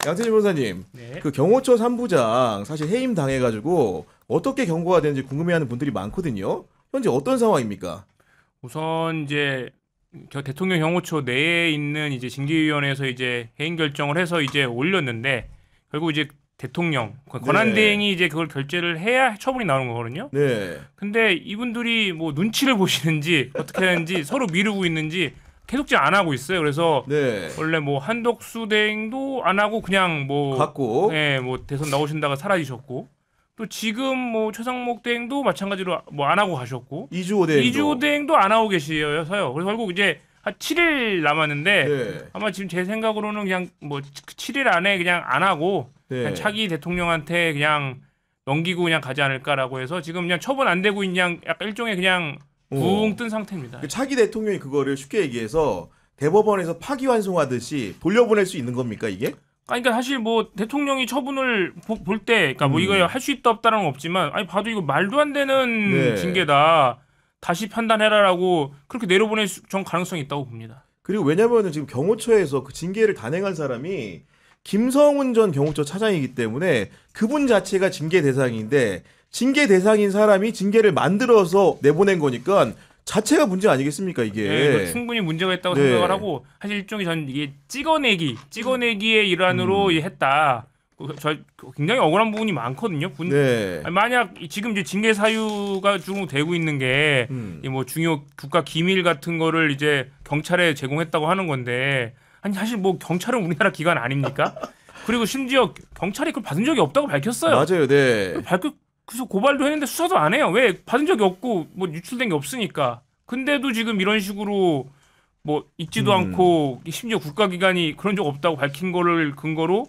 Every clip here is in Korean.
양태진 변호사님, 네. 그 경호처 3부장 사실 해임 당해가지고 어떻게 경고가 되는지 궁금해하는 분들이 많거든요. 현재 어떤 상황입니까? 우선 이제 대통령 경호처 내에 있는 이제 징계위원회에서 이제 해임 결정을 해서 이제 올렸는데 결국 이제 대통령 권한대행이 이제 그걸 결재를 해야 처분이 나오는 거거든요. 네. 근데 이분들이 뭐 눈치를 보시는지 어떻게 하는지 서로 미루고 있는지 계속 지금 안 하고 있어요. 그래서 네. 원래 뭐 한덕수 대행도 안 하고 그냥 뭐 갔고. 네, 뭐 대선 나오신다가 사라지셨고 또 지금 뭐 최상목 대행도 마찬가지로 뭐 안 하고 가셨고 이주호 대행도. 이주호 대행도 안 하고 계셔서요. 그래서 결국 이제 한 7일 남았는데 네. 아마 지금 제 생각으로는 그냥 뭐 7일 안에 그냥 안 하고 네. 그냥 차기 대통령한테 그냥 넘기고 그냥 가지 않을까라고 해서 지금 그냥 처분 안 되고 그냥 약간 일종의 그냥 붕 뜬 상태입니다. 그 차기 대통령이 그거를 쉽게 얘기해서 대법원에서 파기환송하듯이 돌려보낼 수 있는 겁니까 이게? 그러니까 사실 뭐 대통령이 처분을 볼 때, 그러니까 뭐 이거 할 수 있다 없다는 건 없지만, 아니 봐도 이거 말도 안 되는 네. 징계다. 다시 판단해라라고 그렇게 내려보낼 전 가능성이 있다고 봅니다. 그리고 왜냐면은 지금 경호처에서 그 징계를 단행한 사람이 김성훈 전 경호처 차장이기 때문에 그분 자체가 징계 대상인데 징계 대상인 사람이 징계를 만들어서 내보낸 거니까 자체가 문제 아니겠습니까 이게? 네, 충분히 문제가 있다고 네. 생각을 하고 사실 일종의 전 이게 찍어내기의 일환으로 했다. 저 굉장히 억울한 부분이 많거든요. 네. 아니, 만약 지금 이제 징계 사유가 좀 되고 있는 게 뭐 중요 국가 기밀 같은 거를 이제 경찰에 제공했다고 하는 건데 아니 사실 뭐 경찰은 우리나라 기관 아닙니까? 그리고 심지어 경찰이 그걸 받은 적이 없다고 밝혔어요. 맞아요, 네. 그래서 고발도 했는데 수사도 안 해요. 왜? 받은 적이 없고 뭐 유출된 게 없으니까. 근데도 지금 이런 식으로 뭐 있지도 않고 심지어 국가기관이 그런 적 없다고 밝힌 거를 근거로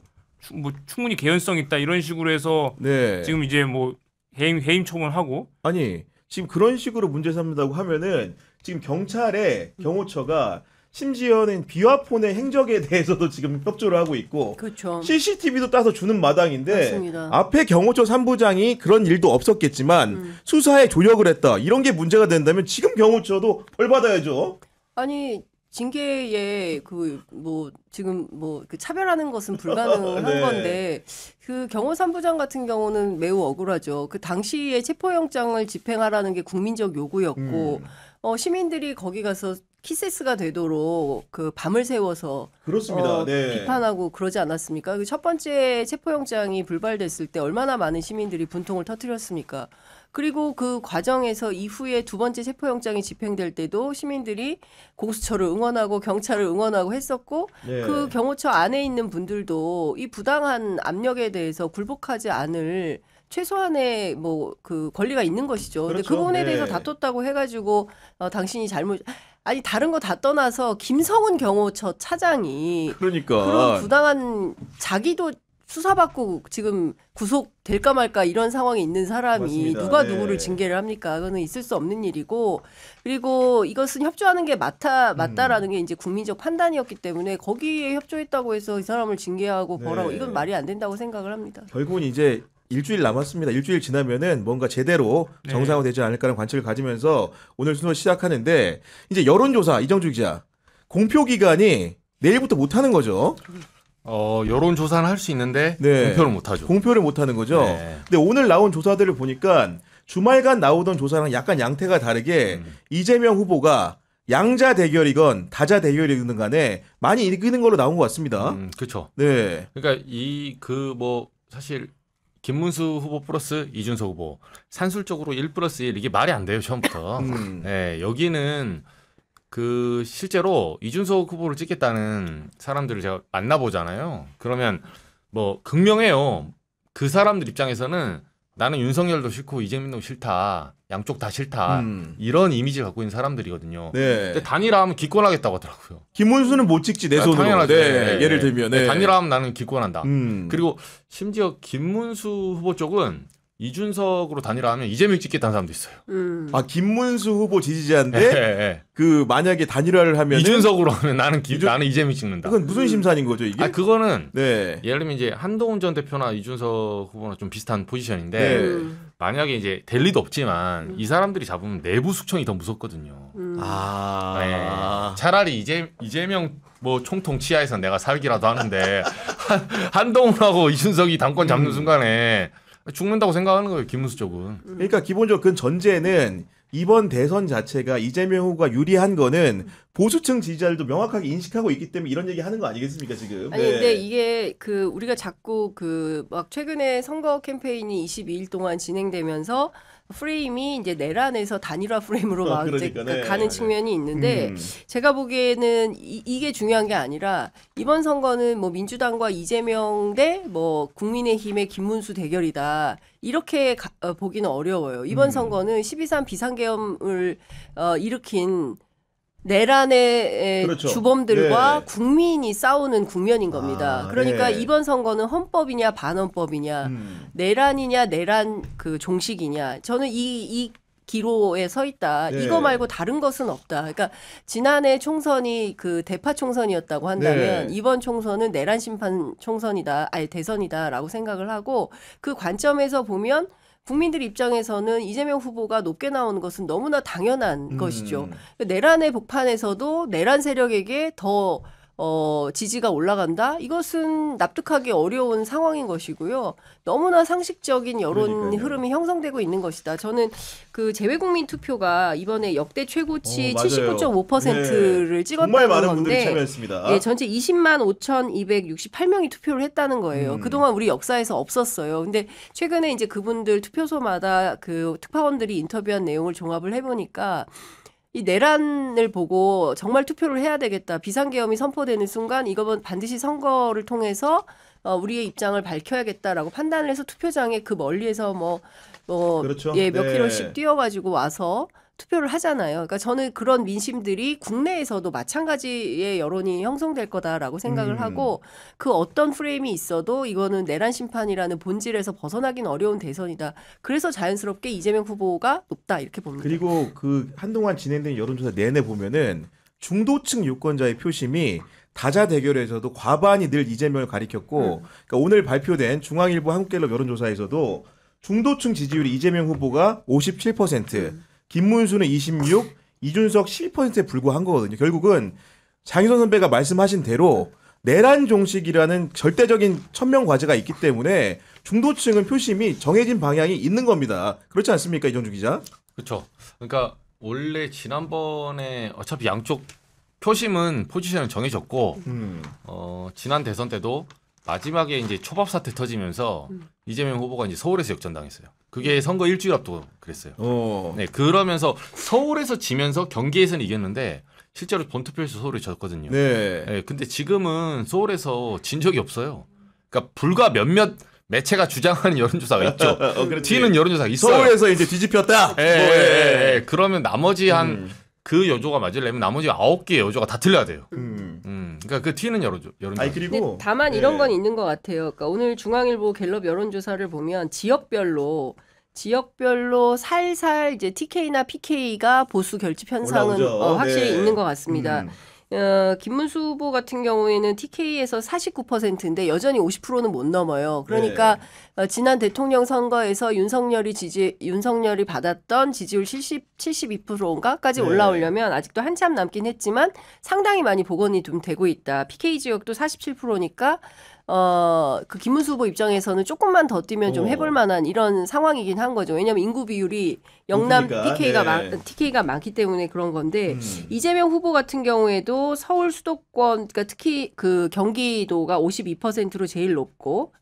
뭐 충분히 개연성 있다 이런 식으로 해서 네. 지금 이제 뭐 해임 처분하고 아니 지금 그런 식으로 문제 삼는다고 하면은 지금 경찰의 경호처가 심지어는 비화폰의 행적에 대해서도 지금 협조를 하고 있고 그렇죠. CCTV도 따서 주는 마당인데 맞습니다. 앞에 경호처 3부장이 그런 일도 없었겠지만 수사에 조력을 했다. 이런 게 문제가 된다면 지금 경호처도 벌 받아야죠. 아니 징계에 그 뭐 지금 뭐 그 차별하는 것은 불가능한 네. 건데 그 경호 3부장 같은 경우는 매우 억울하죠. 그 당시에 체포영장을 집행하라는 게 국민적 요구였고 시민들이 거기 가서 키세스가 되도록 그 밤을 새워서 그렇습니다. 네. 비판하고 그러지 않았습니까? 그 첫 번째 체포영장이 불발됐을 때 얼마나 많은 시민들이 분통을 터뜨렸습니까? 그리고 그 과정에서 이후에 두 번째 체포영장이 집행될 때도 시민들이 공수처를 응원하고 경찰을 응원하고 했었고 네. 그 경호처 안에 있는 분들도 이 부당한 압력에 대해서 굴복하지 않을 최소한의 뭐 그 권리가 있는 것이죠. 근데 그렇죠. 그 부분에 네. 대해서 다퉜다고 해가지고 당신이 잘못 아니 다른 거 다 떠나서 김성훈 경호처 차장이 그러니까 그런 부당한 자기도 수사받고 지금 구속될까 말까 이런 상황에 있는 사람이 맞습니다. 누가 네. 누구를 징계를 합니까? 그거는 있을 수 없는 일이고 그리고 이것은 협조하는 게 맞다라는 게 이제 국민적 판단이었기 때문에 거기에 협조했다고 해서 이 사람을 징계하고 벌하고 네. 이건 말이 안 된다고 생각을 합니다. 결국은 이제 일주일 남았습니다. 일주일 지나면은 뭔가 제대로 네. 정상화되지 않을까라는 관측을 가지면서 오늘 순서 시작하는데 이제 여론조사 이정주 기자 공표 기간이 내일부터 못 하는 거죠. 여론조사는 할 수 있는데 네. 공표를 못 하죠. 공표를 못 하는 거죠. 네. 근데 오늘 나온 조사들을 보니까 주말간 나오던 조사랑 약간 양태가 다르게 이재명 후보가 양자 대결이건 다자 대결이건 간에 많이 이기는 걸로 나온 것 같습니다. 그렇죠. 네. 그러니까 사실 김문수 후보 플러스 이준석 후보 산술적으로 1+1 이게 말이 안 돼요 처음부터. 네, 여기는 그 실제로 이준석 후보를 찍겠다는 사람들을 제가 만나보잖아요. 그러면 뭐 극명해요. 그 사람들 입장에서는 나는 윤석열도 싫고 이재명도 싫다. 양쪽 다 싫다. 이런 이미지를 갖고 있는 사람들이거든요. 네. 근데 단일화하면 기권하겠다고 하더라고요. 김문수는 못 찍지 내 손으로. 당연하죠. 네. 예를 들면. 네. 단일화하면 나는 기권한다. 음. 그리고 심지어 김문수 후보 쪽은 이준석으로 단일화하면 이재명 찍겠다는 사람도 있어요. 아 김문수 후보 지지자인데 예. 그 만약에 단일화를 하면 이준석으로 하면 나는 이재명 찍는다. 그건 무슨 심산인 거죠 이게? 아 그거는 네. 예를 들면 이제 한동훈 전 대표나 이준석 후보나 좀 비슷한 포지션인데 네. 만약에 이제 될 리도 없지만 이 사람들이 잡으면 내부 숙청이 더 무섭거든요. 아. 네. 차라리 이재명 뭐 총통 치하에서 내가 살기라도 하는데 한동훈하고 이준석이 당권 잡는 순간에 죽는다고 생각하는 거예요. 김문수 쪽은. 그러니까 기본적으로 그 전제는 이번 대선 자체가 이재명 후보가 유리한 거는 보수층 지지자들도 명확하게 인식하고 있기 때문에 이런 얘기 하는 거 아니겠습니까 지금? 아니 네. 근데 이게 그 우리가 자꾸 그 막 최근에 선거 캠페인이 22일 동안 진행되면서 프레임이 이제 내란에서 단일화 프레임으로 막 이제 그러니까, 네. 가는 측면이 있는데 제가 보기에는 이게 중요한 게 아니라 이번 선거는 뭐 민주당과 이재명 대 뭐 국민의힘의 김문수 대결이다. 이렇게 보기는 어려워요. 이번 선거는 12.3 비상계엄을 일으킨 내란의 그렇죠. 주범들과 네. 국민이 싸우는 국면인 겁니다. 아, 그러니까 네. 이번 선거는 헌법이냐 반헌법이냐 내란이냐 내란 그 종식이냐 저는 이 기로에 서 있다. 네. 이거 말고 다른 것은 없다. 그러니까 지난해 총선이 그 대파 총선이었다고 한다면 네. 이번 총선은 내란 심판 총선이다. 아니 대선이다라고 생각을 하고 그 관점에서 보면 국민들 입장에서는 이재명 후보가 높게 나오는 것은 너무나 당연한 것이죠. 내란의 복판에서도 내란 세력에게 더 지지가 올라간다? 이것은 납득하기 어려운 상황인 것이고요. 너무나 상식적인 여론 그러니까요. 흐름이 형성되고 있는 것이다. 저는 그 재외국민 투표가 이번에 역대 최고치 맞아요. 79.5%를 네. 찍었다는 정말 많은 분들이 건데 참여했습니다. 예, 전체 20만 5,268명이 투표를 했다는 거예요. 그동안 우리 역사에서 없었어요. 근데 최근에 이제 그분들 투표소마다 그 특파원들이 인터뷰한 내용을 종합을 해보니까 이 내란을 보고 정말 투표를 해야 되겠다. 비상계엄이 선포되는 순간 이거는 반드시 선거를 통해서 우리의 입장을 밝혀야겠다라고 판단을 해서 투표장에 그 멀리에서 그렇죠. 예, 몇 네. 킬로씩 뛰어가지고 와서 투표를 하잖아요. 그러니까 저는 그런 민심들이 국내에서도 마찬가지의 여론이 형성될 거다라고 생각을 하고 그 어떤 프레임이 있어도 이거는 내란 심판이라는 본질에서 벗어나긴 어려운 대선이다. 그래서 자연스럽게 이재명 후보가 높다 이렇게 봅니다. 그리고 그 한동안 진행된 여론조사 내내 보면은 중도층 유권자의 표심이 다자 대결에서도 과반이 늘 이재명을 가리켰고 그러니까 오늘 발표된 중앙일보 한국갤럽 여론조사에서도 중도층 지지율이 이재명 후보가 57%, 김문수는 26, 이준석 12%에 불과한 거거든요. 결국은 장희선 선배가 말씀하신 대로 내란 종식이라는 절대적인 천명 과제가 있기 때문에 중도층은 표심이 정해진 방향이 있는 겁니다. 그렇지 않습니까, 이정주 기자? 그렇죠. 그러니까 원래 지난번에 어차피 양쪽 표심은 포지션은 정해졌고 지난 대선 때도 마지막에 이제 초밥 사태 터지면서 이재명 후보가 이제 서울에서 역전당했어요. 그게 선거 일주일 앞두고 그랬어요. 네, 그러면서 서울에서 지면서 경기에서는 이겼는데 실제로 본투표에서 서울에 졌거든요. 네. 네, 근데 지금은 서울에서 진 적이 없어요. 그러니까 불과 몇몇 매체가 주장하는 여론조사가 있죠. 튀는 여론조사가 있어요. 서울에서 이제 뒤집혔다. 그러면 나머지 그 여조가 맞으려면 나머지 9개의 여조가 다 틀려야 돼요. 그러니까 그 튀는 여론조사. 아니 그리고 근데 다만 이런 건 있는 것 같아요. 그러니까 오늘 중앙일보 갤럽 여론조사를 보면 지역별로 살살 이제 TK나 PK가 보수 결집 현상은 올라오죠. 확실히 네. 있는 것 같습니다. 김문수 후보 같은 경우에는 TK에서 49%인데 여전히 50%는 못 넘어요. 그러니까 지난 대통령 선거에서 윤석열이 받았던 지지율 72%인가까지 네. 올라오려면 아직도 한참 남긴 했지만 상당히 많이 복원이 좀 되고 있다. PK 지역도 47%니까 그 김문수 후보 입장에서는 조금만 더 뛰면 좀 해볼 만한 이런 상황이긴 한 거죠. 왜냐하면 인구 비율이 영남 높으니까. TK가 많기 때문에 그런 건데 이재명 후보 같은 경우에도 서울 수도권, 그러니까 특히 그 경기도가 52%로 제일 높고,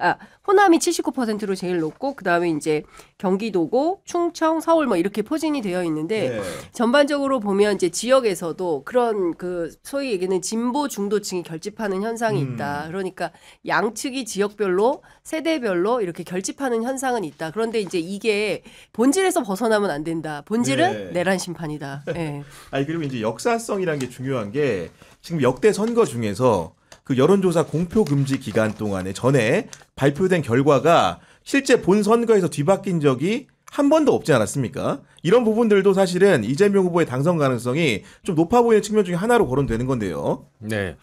호남이 79%로 제일 높고, 그 다음에 이제 경기도고, 충청, 서울 뭐 이렇게 포진이 되어 있는데 전반적으로 보면 이제 지역에서도 그런 그 소위 얘기는 진보 중도층이 결집하는 현상이 있다. 그러니까 양측이 지역별로 세대별로 이렇게 결집하는 현상은 있다. 그런데 이제 이게 본질에서 벗어나면 안 된다. 본질은 내란 심판이다. 네. 아니 그리고 이제 역사성이라는 게 중요한 게 지금 역대 선거 중에서 그 여론조사 공표 금지 기간 동안에 전에 발표된 결과가 실제 본 선거에서 뒤바뀐 적이 한 번도 없지 않았습니까? 이런 부분들도 사실은 이재명 후보의 당선 가능성이 좀 높아 보이는 측면 중에 하나로 거론되는 건데요. 네.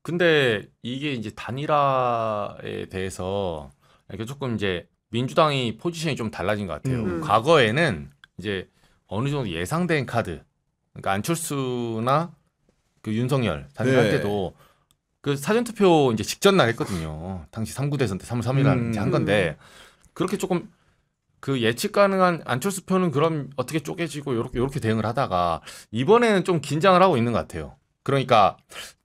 근데 이게 이제 단일화에 대해서 이렇게 조금 이제 민주당이 포지션이 좀 달라진 것 같아요. 과거에는 이제 어느 정도 예상된 카드, 그러니까 안철수나 그 윤석열 단일화할 네. 때도 그 사전투표 이제 직전 날 했거든요. 당시 3구 대선 때 3월 3일 날 이제 한 건데 그렇게 조금 그 예측 가능한 안철수 표는 그럼 어떻게 쪼개지고 요렇게 대응을 하다가 이번에는 좀 긴장을 하고 있는 것 같아요. 그러니까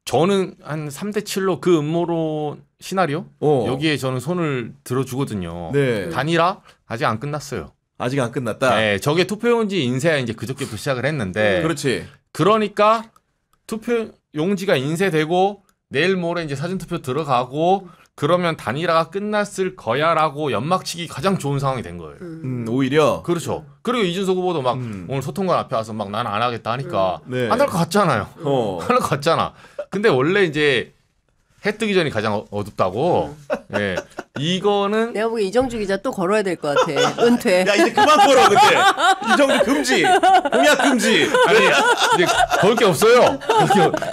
저는 한 3대 7로 그 음모론 시나리오 여기에 저는 손을 들어주거든요. 네. 단일화 아직 안 끝났어요. 아직 안 끝났다. 네, 저게 투표용지 인쇄 이제 그저께부터 시작을 했는데 그렇지. 그러니까 투표용지가 인쇄되고 내일 모레 이제 사전투표 들어가고 그러면 단일화가 끝났을 거야라고 연막치기 가장 좋은 상황이 된 거예요. 오히려. 그렇죠. 그리고 이준석 후보도 막 오늘 소통관 앞에 와서 막 나는 안 하겠다 하니까 네. 안 할 것 같잖아요. 어. 안 할 것 같잖아. 근데 원래 이제 해 뜨기 전이 가장 어둡다고. 예. 이거는 내가 보기에 이정주 기자 또 걸어야 될 것 같아. 은퇴. 야 이제 그만 걸어 근데 이 정도 금지. 공약 금지. 아니 이제 걸 게 없어요.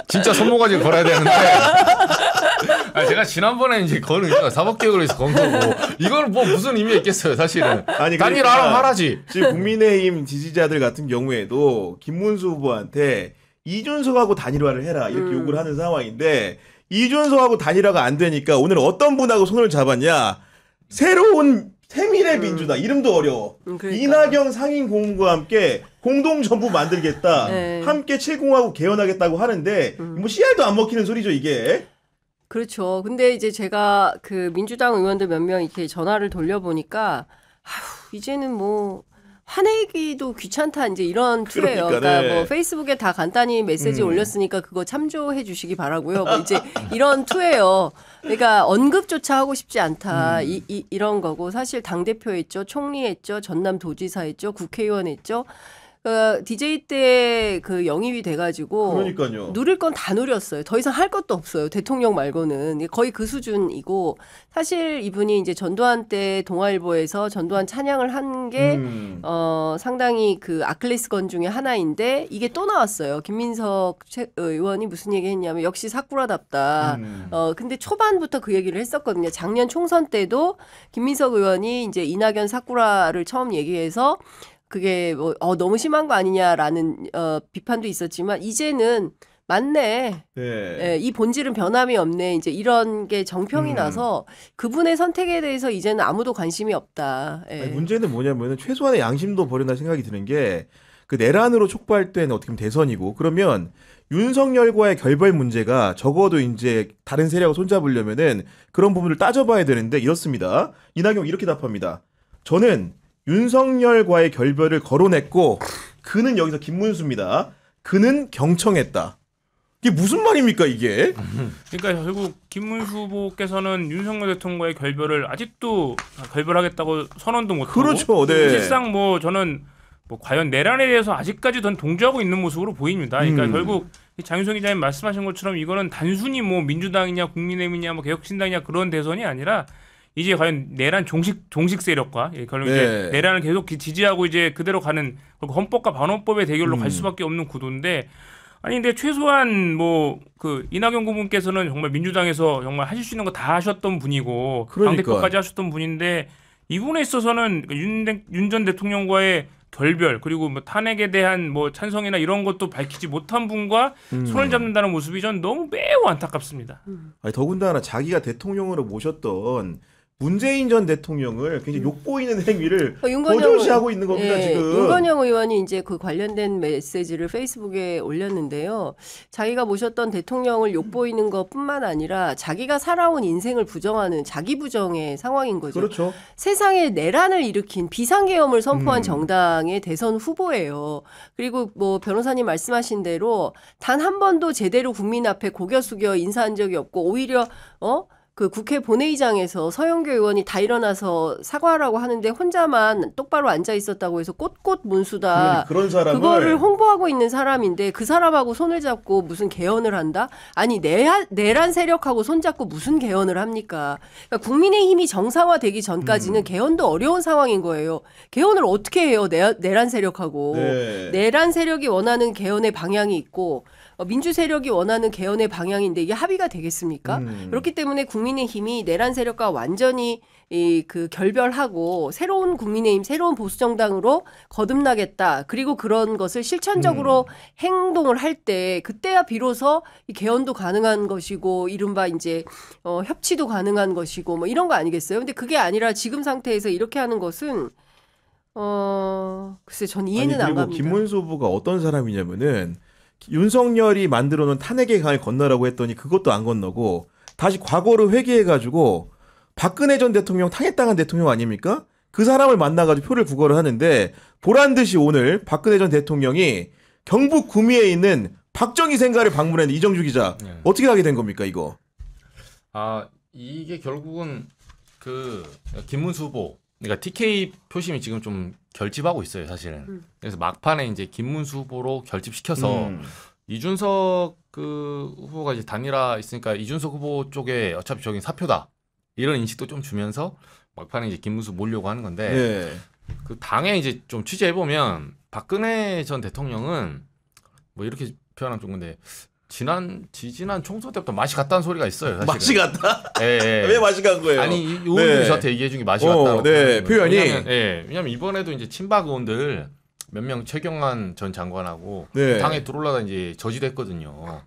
진짜 손모가지 걸어야 되는데. 아니, 제가 지난번에 이제 거는 사법개혁을 위해서 건 거고 이거는 뭐 무슨 의미가 있겠어요 사실은. 아니, 단일화하면 그러니까 하라지. 지금 국민의힘 지지자들 같은 경우에도 김문수 후보한테 이준석하고 단일화를 해라 이렇게 요구를 하는 상황인데 이준석하고 단일화가 안 되니까 오늘 어떤 분하고 손을 잡았냐? 새로운 새미래 민주당 이름도 어려워. 그러니까. 이낙연 상임 고문과 함께 공동 정부 만들겠다. 네. 함께 70하고 개헌하겠다고 하는데 뭐 씨알도 안 먹히는 소리죠 이게. 그렇죠. 근데 이제 제가 그 민주당 의원들 몇 명 이렇게 전화를 돌려보니까 이제는 뭐 화내기도 귀찮다 이제 이런 투예요. 그러니까, 네. 뭐 페이스북에 다 간단히 메시지 올렸으니까 그거 참조해 주시기 바라고요. 뭐 이제 이런 투예요. 그러니까 언급조차 하고 싶지 않다. 이런 거고 사실 당 대표 했죠, 총리 했죠, 전남 도지사 했죠, 국회의원 했죠. DJ 때 그 영입이 돼가지고 그러니까요. 누릴 건 다 누렸어요. 더 이상 할 것도 없어요. 대통령 말고는 거의 그 수준이고 사실 이분이 이제 전두환 때 동아일보에서 전두환 찬양을 한 게 상당히 그 아킬레스건 중에 하나인데 이게 또 나왔어요. 김민석 의원이 무슨 얘기했냐면 역시 사쿠라답다. 근데 초반부터 그 얘기를 했었거든요. 작년 총선 때도 김민석 의원이 이제 이낙연 사쿠라를 처음 얘기해서 그게 뭐 너무 심한 거 아니냐라는 비판도 있었지만 이제는 맞네. 네. 예, 이 본질은 변함이 없네. 이제 이런 게 정평이 나서 그분의 선택에 대해서 이제는 아무도 관심이 없다. 예. 아니, 문제는 뭐냐면은 최소한의 양심도 버려나 생각이 드는 게 그 내란으로 촉발된 어떻게 보면 대선이고 그러면 윤석열과의 결별 문제가 적어도 이제 다른 세력을 손잡으려면은 그런 부분을 따져봐야 되는데 이렇습니다. 이낙연 이렇게 답합니다. 저는 윤석열과의 결별을 거론했고 그는 여기서 김문수입니다. 그는 경청했다. 이게 무슨 말입니까 이게? 그러니까 결국 김문수 후보께서는 윤석열 대통령과의 결별을 아직도 결별하겠다고 선언도 못하고 그렇죠. 네. 사실상 뭐 저는 뭐 과연 내란에 대해서 아직까지 더 동조하고 있는 모습으로 보입니다. 그러니까 결국 장윤성 기자님 말씀하신 것처럼 이거는 단순히 뭐 민주당이냐 국민의힘이냐 뭐 개혁신당이냐 그런 대선이 아니라 이제 과연 내란 종식 세력과 결국 이제 내란을 계속 지지하고 이제 그대로 가는 헌법과 반헌법의 대결로 갈 수밖에 없는 구도인데 아니 근데 최소한 뭐 그 이낙연 고문께서는 정말 민주당에서 정말 하실 수 있는 거 다 하셨던 분이고 당대표까지 하셨던 분인데 이분에 있어서는 윤 전 대통령과의 결별 그리고 뭐 탄핵에 대한 뭐 찬성이나 이런 것도 밝히지 못한 분과 손을 잡는다는 모습이 전 너무 매우 안타깝습니다. 아니, 더군다나 자기가 대통령으로 모셨던 문재인 전 대통령을 굉장히 욕보이는 행위를 거절시하고 있는 겁니다. 지금. 윤건영 의원이 이제 그 관련된 메시지를 페이스북에 올렸는데요. 자기가 모셨던 대통령을 욕보이는 것뿐만 아니라 자기가 살아온 인생을 부정하는 자기 부정의 상황인 거죠. 그렇죠. 세상에 내란을 일으킨 비상계엄을 선포한 정당의 대선 후보예요. 그리고 뭐 변호사님 말씀하신 대로 단 한 번도 제대로 국민 앞에 고개 숙여 인사한 적이 없고 오히려 그 국회 본회의장에서 서영교 의원이 다 일어나서 사과하라고 하는데 혼자만 똑바로 앉아 있었다고 해서 꼿꼿 문수다. 그런 사람을 그거를 홍보하고 있는 사람인데 그 사람하고 손을 잡고 무슨 개헌을 한다? 아니 내란 세력하고 손잡고 무슨 개헌을 합니까? 그러니까 국민의힘이 정상화되기 전까지는 개헌도 어려운 상황인 거예요. 개헌을 어떻게 해요? 내란 세력하고. 네. 내란 세력이 원하는 개헌의 방향이 있고 민주 세력이 원하는 개헌의 방향인데 이게 합의가 되겠습니까? 그렇기 때문에 국민의힘이 내란 세력과 완전히 그 결별하고 새로운 국민의힘, 새로운 보수정당으로 거듭나겠다. 그리고 그런 것을 실천적으로 행동을 할 때 그때야 비로소 이 개헌도 가능한 것이고 이른바 이제 협치도 가능한 것이고 뭐 이런 거 아니겠어요? 근데 그게 아니라 지금 상태에서 이렇게 하는 것은 글쎄 전 이해는 안 그리고 갑니다. 김문수 후보가 어떤 사람이냐면은 윤석열이 만들어놓은 탄핵의 강을 건너라고 했더니 그것도 안 건너고 다시 과거를 회귀해가지고 박근혜 전 대통령 탄핵당한 대통령 아닙니까? 그 사람을 만나가지고 표를 구걸을 하는데 보란듯이 오늘 박근혜 전 대통령이 경북 구미에 있는 박정희 생가를 방문했는데 이정주 기자 네. 어떻게 하게 된 겁니까 이거? 아 이게 결국은 그 김문수 후보 그러니까 TK 표심이 지금 좀 결집하고 있어요 사실은. 그래서 막판에 이제 김문수 후보로 결집시켜서 이준석 그 후보가 이제 단일화 있으니까 이준석 후보 쪽에 어차피 저긴 사표다 이런 인식도 좀 주면서 막판에 이제 김문수 몰려고 하는 건데 네. 그 당에 이제 좀 취재해 보면 박근혜 전 대통령은 뭐 이렇게 표현하면 좀 건데 지지난 총선 때부터 맛이 갔다는 소리가 있어요. 사실은. 맛이 갔다? 예, 예. 왜 맛이 간 거예요? 아니 이 의원들이 네. 저한테 얘기해 준 게 맛이 갔다고. 네, 표현이. 왜냐면 이번에도 이제 친박 의원들 몇 명 최경환 전 장관하고 네. 당에 들어올라다 이제 저지됐거든요.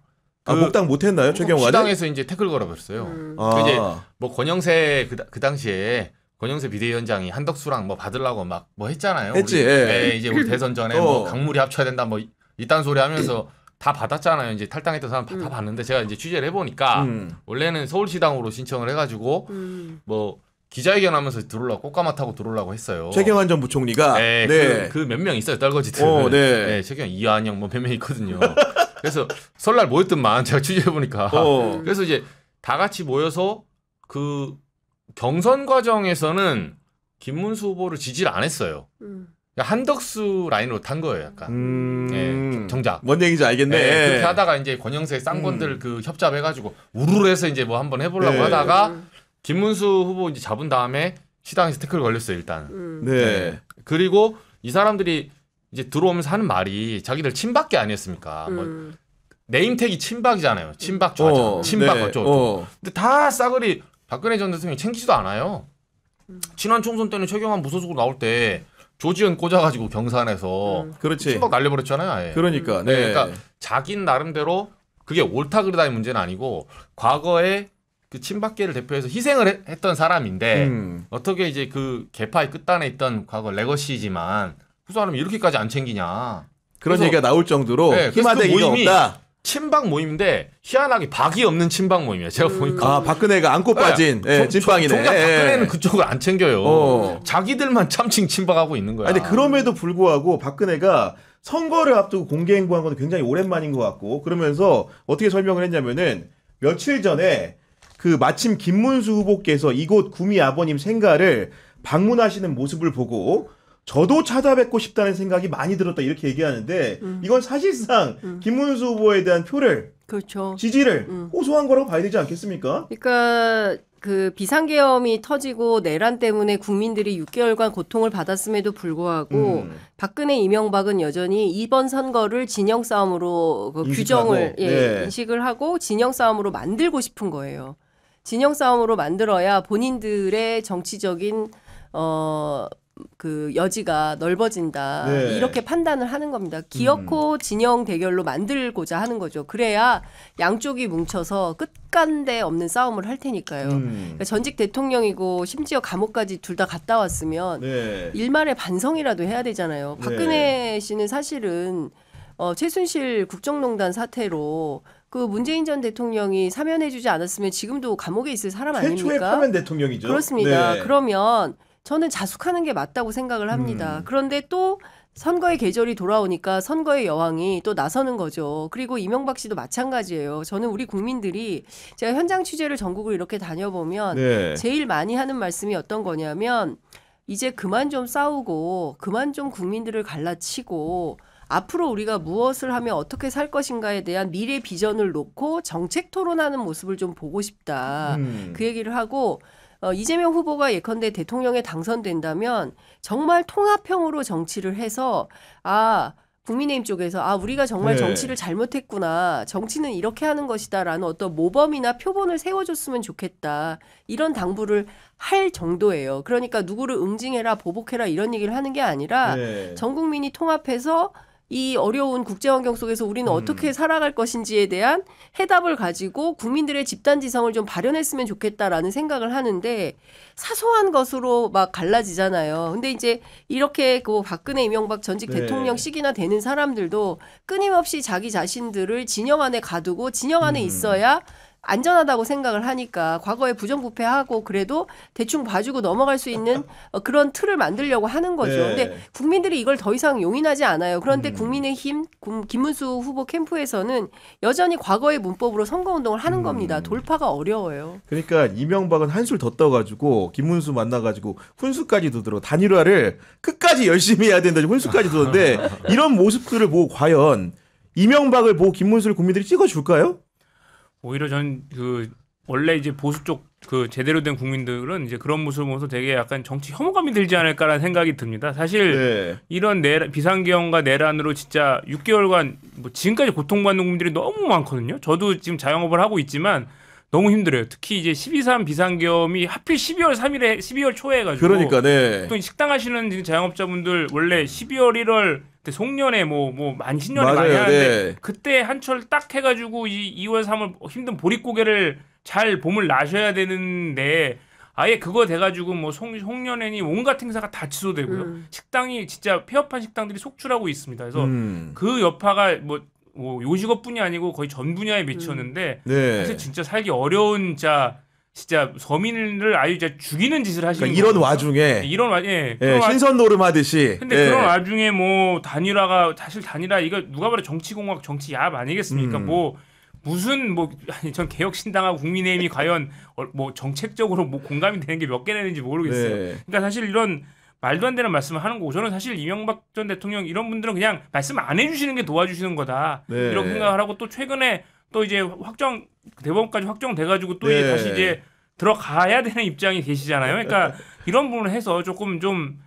아, 목당 못했나요 최경환은? 시당에서 이제 태클 걸어버렸어요. 아. 이제 뭐 권영세 그 당시에 권영세 비대위원장이 한덕수랑 뭐 받으려고 막 뭐 했잖아요. 했지, 우리, 예. 이제 우리 대선 전에 뭐 강물이 합쳐야 된다 뭐 이딴 소리 하면서 다 받았잖아요. 이제 탈당했던 사람 다 받는데 제가 이제 취재를 해보니까 원래는 서울시당으로 신청을 해가지고 뭐 기자회견하면서 들어오려고 꽃가마 타고 들어오려고 했어요. 최경환 전 부총리가 네, 그 몇 명 있어요 떨거지들. 네. 최경환 이한영 뭐 몇 명 있거든요. 그래서 설날 모였더만 제가 취재해 보니까 그래서 이제 다 같이 모여서 그 경선 과정에서는 김문수 후보를 지지를 안 했어요. 한덕수 라인으로 탄 거예요, 약간. 예, 정작. 뭔 얘기인지 알겠네. 예, 그렇게 하다가 이제 권영세 쌍권들 그 협잡해가지고 우르르해서 이제 뭐 한번 해보려고 하다가 김문수 후보 이제 잡은 다음에 시당에서 태클 걸렸어요, 일단. 네. 그리고 이 사람들이 이제 들어오면서 하는 말이 자기들 친박계 아니었습니까? 뭐 네임택이 친박이잖아요. 친박 좌장, 친박 네. 어쩌고. 근데 다 싸그리 박근혜 전 대통령이 챙기지도 않아요. 지난 총선 때는 최경환 무소속으로 나올 때 조지현 꽂아가지고 경산에서 그렇지. 친박 날려버렸잖아요. 아예. 그러니까. 네. 네. 그러니까 자기는 나름대로 그게 옳다 그르다의 문제는 아니고 과거에 그 친박계를 대표해서 희생을 했던 사람인데 어떻게 이제 그 개파의 끝단에 있던 과거 레거시지만 그 사람이 이렇게까지 안 챙기냐. 그런 그래서- 얘기가 나올 정도로 네, 그래서 희마대기가 그 모임이 없다. 친박 모임인데 희한하게 박이 없는 친박 모임이에요. 제가 보니까. 아, 박근혜가 안고 빠진 찐빵이네. 정작 박근혜는 그쪽을 안 챙겨요. 어. 자기들만 참칭 친박하고 있는 거야. 아니, 근데 그럼에도 불구하고 박근혜가 선거를 앞두고 공개 행보한 건 굉장히 오랜만인 것 같고 그러면서 어떻게 설명을 했냐면은 며칠 전에 그 마침 김문수 후보께서 이곳 구미 아버님 생가를 방문하시는 모습을 보고 저도 찾아뵙고 싶다는 생각이 많이 들었다 이렇게 얘기하는데 이건 사실상 김문수 후보에 대한 표를 그렇죠. 지지를 호소한 거라고 봐야 되지 않겠습니까? 그러니까 그 비상계엄이 터지고 내란 때문에 국민들이 6개월간 고통을 받았음에도 불구하고 박근혜 이명박은 여전히 이번 선거를 진영 싸움으로 그 인식하고, 규정을 네. 인식을 하고 진영 싸움으로 만들고 싶은 거예요. 진영 싸움으로 만들어야 본인들의 정치적인 그 여지가 넓어진다. 네. 이렇게 판단을 하는 겁니다. 기어코 진영 대결로 만들고자 하는 거죠. 그래야 양쪽이 뭉쳐서 끝간데 없는 싸움을 할 테니까요. 그러니까 전직 대통령이고 심지어 감옥까지 둘 다 갔다 왔으면 네. 일말의 반성이라도 해야 되잖아요. 박근혜 씨는 사실은 최순실 국정농단 사태로 그 문재인 전 대통령이 사면해주지 않았으면 지금도 감옥에 있을 사람 최초의 아닙니까? 파면 대통령이죠. 그렇습니다. 네. 그러면 저는 자숙하는 게 맞다고 생각을 합니다. 그런데 또 선거의 계절이 돌아오니까 선거의 여왕이 또 나서는 거죠. 그리고 이명박 씨도 마찬가지예요. 저는 우리 국민들이 제가 현장 취재를 전국을 이렇게 다녀보면 네. 제일 많이 하는 말씀이 어떤 거냐면 이제 그만 좀 싸우고 그만 좀 국민들을 갈라치고 앞으로 우리가 무엇을 하면 어떻게 살 것인가에 대한 미래 비전을 놓고 정책 토론하는 모습을 좀 보고 싶다. 그 얘기를 하고 이재명 후보가 예컨대 대통령에 당선된다면 정말 통합형으로 정치를 해서 국민의힘 쪽에서 우리가 정말 네. 정치를 잘못했구나. 정치는 이렇게 하는 것이다라는 어떤 모범이나 표본을 세워줬으면 좋겠다. 이런 당부를 할 정도예요. 그러니까 누구를 응징해라 보복해라 이런 얘기를 하는 게 아니라 네. 전 국민이 통합해서 이 어려운 국제 환경 속에서 우리는 어떻게 살아갈 것인지에 대한 해답을 가지고 국민들의 집단지성을 좀 발현했으면 좋겠다라는 생각을 하는데 사소한 것으로 막 갈라지잖아요. 근데 이제 이렇게 그 박근혜 이명박 전직 네. 대통령식이나 되는 사람들도 끊임없이 자기 자신들을 진영 안에 가두고 진영 안에 있어야 안전하다고 생각을 하니까 과거에 부정부패하고 그래도 대충 봐주고 넘어갈 수 있는 그런 틀을 만들려고 하는 거죠. 네. 근데 국민들이 이걸 더 이상 용인하지 않아요. 그런데 국민의힘 김문수 후보 캠프에서는 여전히 과거의 문법으로 선거운동을 하는 겁니다. 돌파가 어려워요. 그러니까 이명박은 한술 더 떠가지고 김문수 만나가지고 훈수까지도 들어 단일화를 끝까지 열심히 해야 된다. 훈수까지 두는데 이런 모습들을 보고 과연 이명박을 보고 김문수를 국민들이 찍어줄까요? 오히려 전 원래 이제 보수 쪽 제대로 된 국민들은 이제 그런 모습을 보면서 되게 약간 정치 혐오감이 들지 않을까라는 생각이 듭니다. 사실 네. 이런 비상계엄과 내란으로 진짜 6개월간 뭐 지금까지 고통받는 국민들이 너무 많거든요. 저도 지금 자영업을 하고 있지만 너무 힘들어요. 특히 이제 12.3 비상계엄이 하필 12월 초에 해가지고. 그러니까 네. 또 식당 하시는 지금 자영업자분들 원래 12월 1월 송년회 만신년회 많이 맞아요. 하는데 네. 그때 한철 딱 해가지고 이 2월 3월 힘든 보릿고개를 잘 봄을 나셔야 되는데 아예 그거 돼가지고 뭐 송년회니 온갖 행사가 다 취소되고요. 식당이 진짜 폐업한 식당들이 속출하고 있습니다. 그래서 그 여파가 뭐 요식업뿐이 아니고 거의 전 분야에 미쳤는데 네. 사실 진짜 살기 어려운 진짜 서민을 아주 진짜 죽이는 짓을 하시는 그러니까 이런 거거든요. 와중에 이런 신선 노름하듯이. 근데 그런 와중에 뭐 단일화가 사실 단일화 이거 누가 봐도 정치공학 정치야합 아니겠습니까? 아니 전 개혁신당하고 국민의힘이 과연 뭐 정책적으로 뭐 공감이 되는 게 몇 개 되는지 모르겠어요. 네. 그러니까 사실 이런 말도 안 되는 말씀을 하는 거고 저는 사실 이명박 전 대통령 이런 분들은 그냥 말씀 안 해주시는 게 도와주시는 거다 네. 이렇게 생각을 하고 또 최근에 또 이제 대법원까지 확정돼가지고 또 네. 이제 다시 이제 들어가야 되는 입장이 계시잖아요. 그러니까 이런 부분을 해서 조금 좀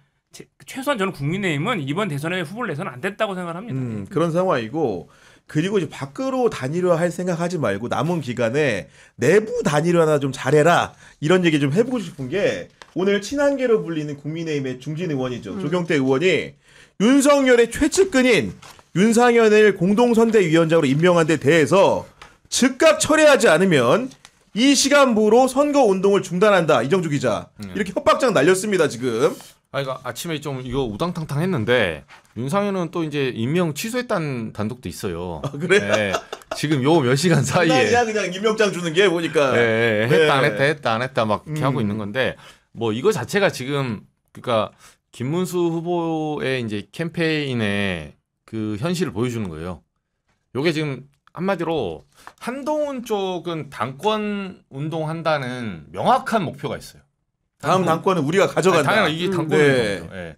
최소한 저는 국민의힘은 이번 대선에 후보를 내서는 안 됐다고 생각을 합니다. 그런 상황이고 그리고 이제 밖으로 단일화 할 생각하지 말고 남은 기간에 내부 단일화나 좀 잘해라 이런 얘기 좀 해보고 싶은 게 오늘 친한계로 불리는 국민의힘의 중진 의원이죠. 조경태 의원이 윤석열의 최측근인 윤상현을 공동선대위원장으로 임명한 데 대해서 즉각 철회하지 않으면 이 시간부로 선거운동을 중단한다. 이정주 기자. 이렇게 협박장 날렸습니다. 지금. 그러니까 아침에 좀 이거 우당탕탕 했는데 윤상현은 또 이제 임명 취소했다는 단독도 있어요. 그래? 네, 지금 요 몇 시간 사이에 그냥 임명장 주는 게 보니까. 네, 했다 네. 안 했다 막 이렇게 하고 있는 건데 뭐 이거 자체가 지금 그러니까 김문수 후보의 이제 캠페인의 그 현실을 보여주는 거예요. 요게 지금 한마디로 한동훈 쪽은 당권 운동한다는 명확한 목표가 있어요. 다음 당권은 우리가 가져간다. 당연히 이게 당권 네. 운동이죠. 예.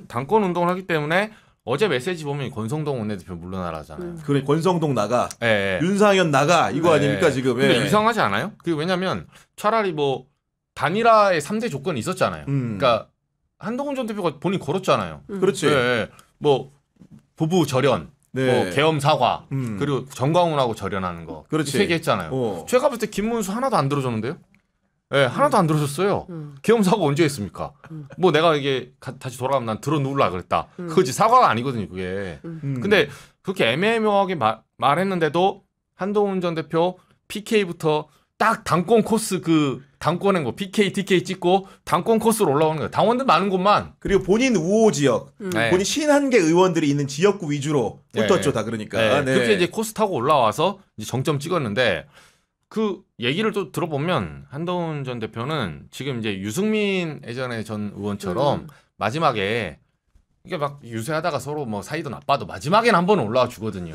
당권 운동을 하기 때문에 어제 메시지 보면 권성동 원내대표 물러나라잖아요. 그래 권성동 나가. 예, 예. 윤상현 나가. 이거 네. 아닙니까 지금. 근데 예. 이상하지 않아요? 그게 왜냐면 차라리 뭐 단일화의 3대 조건이 있었잖아요. 그러니까 한동훈 전 대표가 본인 걸었잖아요. 그렇지. 예, 예. 뭐 부부 절연, 네. 뭐 계엄 사과, 그리고 정광훈하고 절연하는 거. 그렇지. 3개 했잖아요. 어. 제가 볼 때 김문수 하나도 안 들어줬는데요? 예, 하나도 안 들어줬어요. 계엄 사과 언제 했습니까? 뭐 내가 이게 다시 돌아가면 난 들어 누울라 그랬다. 그거지 사과가 아니거든요, 그게. 근데 그렇게 애매모호하게 말했는데도 한동훈 전 대표 PK부터 딱 당권 코스 당권에 뭐 PK, TK 찍고 당권 코스로 올라오는 거예요. 당원들 많은 곳만. 그리고 본인 우호 지역, 네. 본인 51개 의원들이 있는 지역구 위주로 붙었죠, 네. 다 그러니까. 네. 네. 그렇게 이제 코스 타고 올라와서 이제 정점 찍었는데 그 얘기를 또 들어보면 한동훈 전 대표는 지금 이제 유승민 예전에 전 의원처럼 마지막에 이게 막 유세하다가 서로 뭐 사이도 나빠도 마지막에는 한 번은 올라와 주거든요.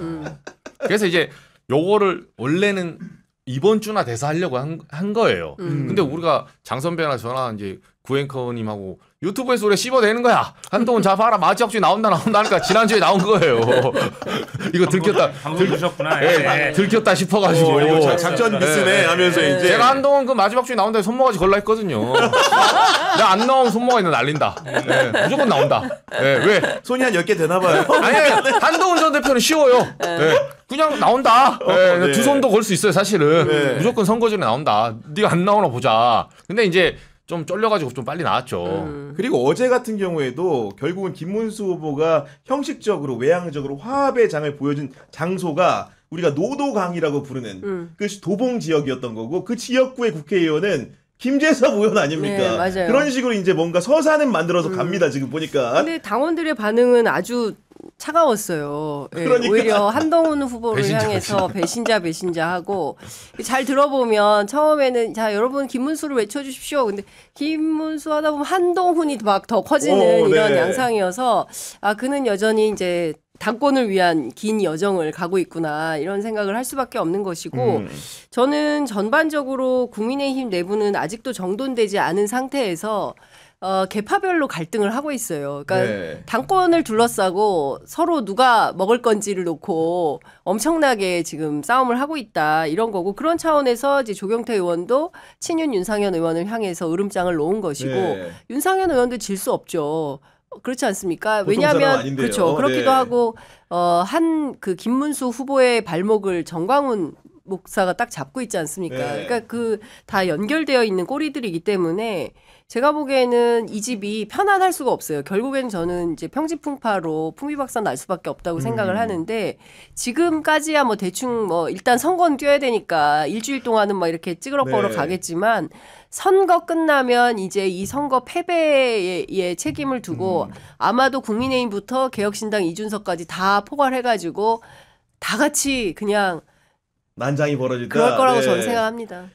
그래서 이제 요거를 원래는 이번 주나 돼서 하려고 한 거예요. 근데 우리가 장 선배나 저나 이제 구앵커님하고 유튜브에서 우리가 씹어내는 거야. 한동훈 자 봐라 마지막주에 나온다 하니까 지난주에 나온 거예요. 이거 들켰다. 방송 보셨구나. 예, 들켰다 싶어가지고. 이거 작전 미스네 하면서 이제 제가 한동훈 그 마지막 주에 나온다 손모가지 걸라 했거든요. 내가 안 나오면 손모가지 날린다. 네, 무조건 나온다. 네, 왜? 손이 한 10개 되나 봐요. 아니 한동훈 전 대표는 쉬워요. 네, 그냥 나온다. 네, 네. 두 손도 걸 수 있어요 사실은. 네. 무조건 선거 전에 나온다. 네가 안 나오나 보자. 근데 이제 좀 쫄려가지고 좀 빨리 나왔죠. 그리고 어제 같은 경우에도 결국은 김문수 후보가 형식적으로 외향적으로 화합의 장을 보여준 장소가 우리가 노도강이라고 부르는 그 도봉 지역이었던 거고 그 지역구의 국회의원은 김재섭 의원 아닙니까? 네, 맞아요. 그런 식으로 이제 뭔가 서사는 만들어서 갑니다 지금 보니까. 근데 당원들의 반응은 아주 차가웠어요. 예, 그러니까. 오히려 한동훈 후보를 배신자, 향해서 배신자 하고 잘 들어보면 처음에는 자 여러분 김문수를 외쳐주십시오. 근데 김문수 하다 보면 한동훈이 막 더 커지는 이런 네. 양상이어서 아 그는 여전히 이제 당권을 위한 긴 여정을 가고 있구나 이런 생각을 할 수밖에 없는 것이고 저는 전반적으로 국민의힘 내부는 아직도 정돈되지 않은 상태에서 계파별로 갈등을 하고 있어요. 그러니까 네. 당권을 둘러싸고 서로 누가 먹을 건지를 놓고 엄청나게 지금 싸움을 하고 있다 이런 거고 그런 차원에서 이제 조경태 의원도 친윤 윤상현 의원을 향해서 으름장을 놓은 것이고 네. 윤상현 의원도 질 수 없죠. 그렇지 않습니까? 보통 사람 왜냐하면 아닌데요. 그렇죠. 그렇기도 네. 하고 한 그 김문수 후보의 발목을 정광훈 목사가 딱 잡고 있지 않습니까? 네. 그러니까 그 다 연결되어 있는 꼬리들이기 때문에 제가 보기에는 이 집이 편안할 수가 없어요. 결국엔 저는 이제 평지풍파로 풍비박산 날 수밖에 없다고 생각을 하는데 지금까지야 뭐 대충 뭐 일단 선거는 뛰어야 되니까 일주일 동안은 막 이렇게 찌그러버러 네. 가겠지만 선거 끝나면 이제 이 선거 패배의 책임을 두고 아마도 국민의힘부터 개혁신당 이준석까지 다 포괄해가지고 다 같이 그냥 난장이 벌어진다. 그럴 거라고 네. 저는 생각합니다.